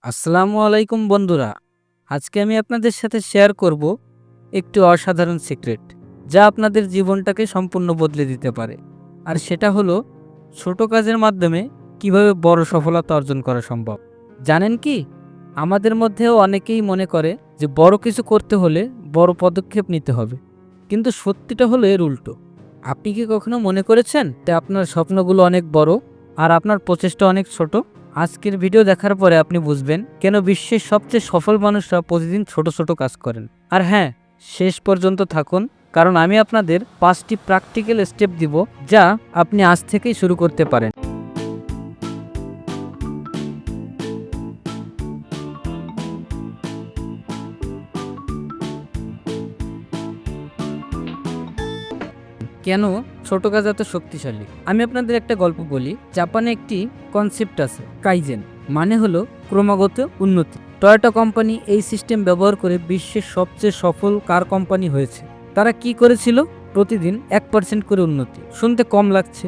আসসালামু আলাইকুম বন্ধুরা। আজকে আমি আপনাদের সাথে শেয়ার করব একটি অসাধারণ সিক্রেট, যা আপনাদের জীবনটাকে সম্পূর্ণ বদলে দিতে পারে। আর সেটা হলো ছোট কাজের মাধ্যমে কিভাবে বড় সফলতা অর্জন করা সম্ভব। জানেন কি, আমাদের মধ্যেও অনেকেই মনে করে যে বড় কিছু করতে হলে বড় পদক্ষেপ নিতে হবে, কিন্তু সত্যিটা হলো এর উল্টো। আপনি কি কখনো মনে করেছেন যে আপনার স্বপ্নগুলো অনেক বড় আর আপনার প্রচেষ্টা অনেক ছোট? আজকের ভিডিও দেখার পরে আপনি বুঝবেন কেন বিশ্বের সবচেয়ে সফল মানুষরা প্রতিদিন ছোট ছোট কাজ করেন। আর হ্যাঁ, শেষ পর্যন্ত থাকুন, কারণ আমি আপনাদের 5টি প্র্যাকটিক্যাল স্টেপ দিব যা আপনি আজ থেকেই শুরু করতে পারেন। কেন ছোট কাজ এত শক্তিশালী? আমি আপনাদের একটা গল্প বলি। জাপানে একটি কনসেপ্ট আছে, কাইজেন, মানে হলো ক্রমাগত উন্নতি। টয়োটা কোম্পানি এই সিস্টেম ব্যবহার করে বিশ্বের সবচেয়ে সফল কার কোম্পানি হয়েছে। তারা কি করেছিল? প্রতিদিন 1% করে উন্নতি। শুনতে কম লাগছে,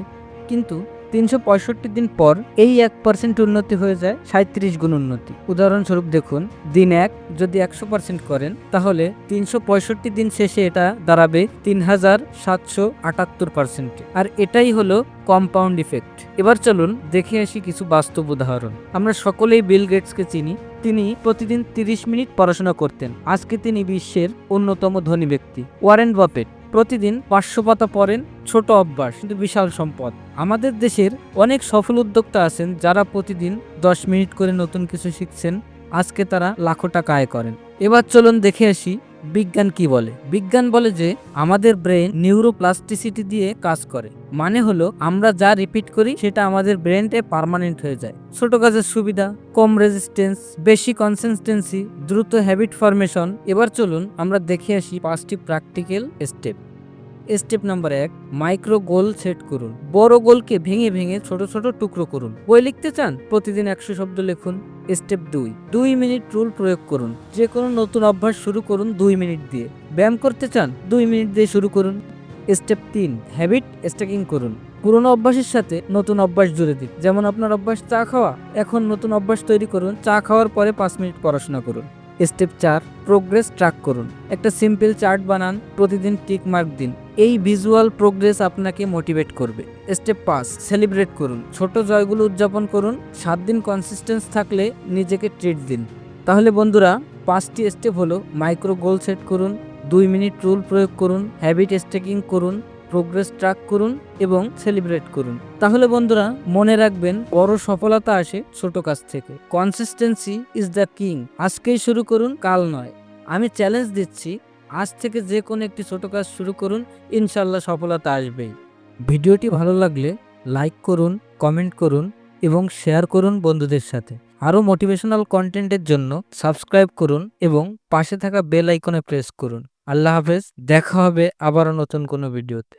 কিন্তু 365 দিন পর এই 1% উন্নতি হয়ে যায় 37 গুণ উন্নতি। উদাহরণস্বরূপ দেখুন, দিন 1 যদি 100% করেন, তাহলে 365 দিন শেষে এটা দাঁড়াবে 3778%। আর এটাই হলো কম্পাউন্ড ইফেক্ট। এবার চলুন দেখে আসি কিছু বাস্তব উদাহরণ। আমরা সকলেই বিল গেটসকে চিনি। তিনি প্রতিদিন 30 মিনিট পড়াশোনা করতেন। আজকে তিনি বিশ্বের অন্যতম ধনী ব্যক্তি। ওয়ারেন বাফেট প্রতিদিন 500 পাতা পড়েন। ছোট অভ্যাস কিন্তু বিশাল সম্পদ। আমাদের দেশের অনেক সফল উদ্যোক্তা আছেন যারা প্রতিদিন 10 মিনিট করে নতুন কিছু শিখছেন। আজকে তারা লাখো টাকা আয় করেন। এবার চলুন দেখে আসি বিজ্ঞান কি বলে। বিজ্ঞান বলে যে আমাদের ব্রেন নিউরোপ্লাস্টিসিটি দিয়ে কাজ করে, মানে হলো আমরা যা রিপিট করি সেটা আমাদের ব্রেনতে পার্মানেন্ট হয়ে যায়। ছোট কাজের সুবিধা: কম রেজিস্ট্যান্স, বেশি কনসিস্টেন্সি, দ্রুত হ্যাবিট ফরমেশন। এবার চলুন আমরা দেখে আসি 5টি practical step. Step number 1, micro goal set করুন। বড় গোলকে ভেঙে ভেঙে ছোট ছোট টুকরো করুন। বই লিখতে চান? প্রতিদিন 100 শব্দ লিখুন। স্টেপ 2 মিনিট রুল প্রয়োগ করুন। যে কোনো নতুন অভ্যাস শুরু করুন 2 মিনিট দিয়ে। ব্যায়াম করতে চান? 2 মিনিট দিয়ে শুরু করুন। স্টেপ 3, হ্যাবিট স্ট্যাকিং করুন। পুরোনো অভ্যাসের সাথে নতুন অভ্যাস জুড়ে দিন। যেমন আপনার অভ্যাস চা খাওয়া, এখন নতুন অভ্যাস তৈরি করুন, চা খাওয়ার পরে 5 মিনিট পড়াশোনা করুন। স্টেপ 4, প্রোগ্রেস ট্র্যাক করুন। একটা সিম্পল চার্ট বানান, প্রতিদিন টিক মার্ক দিন। এই ভিজুয়াল প্রোগ্রেস আপনাকে মোটিভেট করবে। স্টেপ 5, সেলিব্রেট করুন। ছোট জয়গুলো উদযাপন করুন। 7 দিন কনসিস্টেন্স থাকলে নিজেকে ট্রিট দিন। তাহলে বন্ধুরা, 5টি স্টেপ হলো: মাইক্রো গোল সেট করুন, 2 মিনিট রুল প্রয়োগ করুন, হ্যাবিট স্ট্যাকিং করুন, প্রোগ্রেস ট্র্যাক করুন এবং সেলিব্রেট করুন। তাহলে বন্ধুরা, মনে রাখবেন, বড় সফলতা আসে ছোট কাজ থেকে। Consistency is the king. আজকেই শুরু করুন, কাল নয়। আমি চ্যালেঞ্জ দিচ্ছি, আজ থেকে যে কোনো একটি ছোট কাজ শুরু করুন, ইনশাল্লাহ সফলতা আসবেই। ভিডিওটি ভালো লাগলে লাইক করুন, কমেন্ট করুন এবং শেয়ার করুন বন্ধুদের সাথে। আরও মোটিভেশনাল কন্টেন্টের জন্য সাবস্ক্রাইব করুন এবং পাশে থাকা বেল আইকনে প্রেস করুন। আল্লাহ হাফেজ। দেখা হবে আবারও নতুন কোনো ভিডিওতে।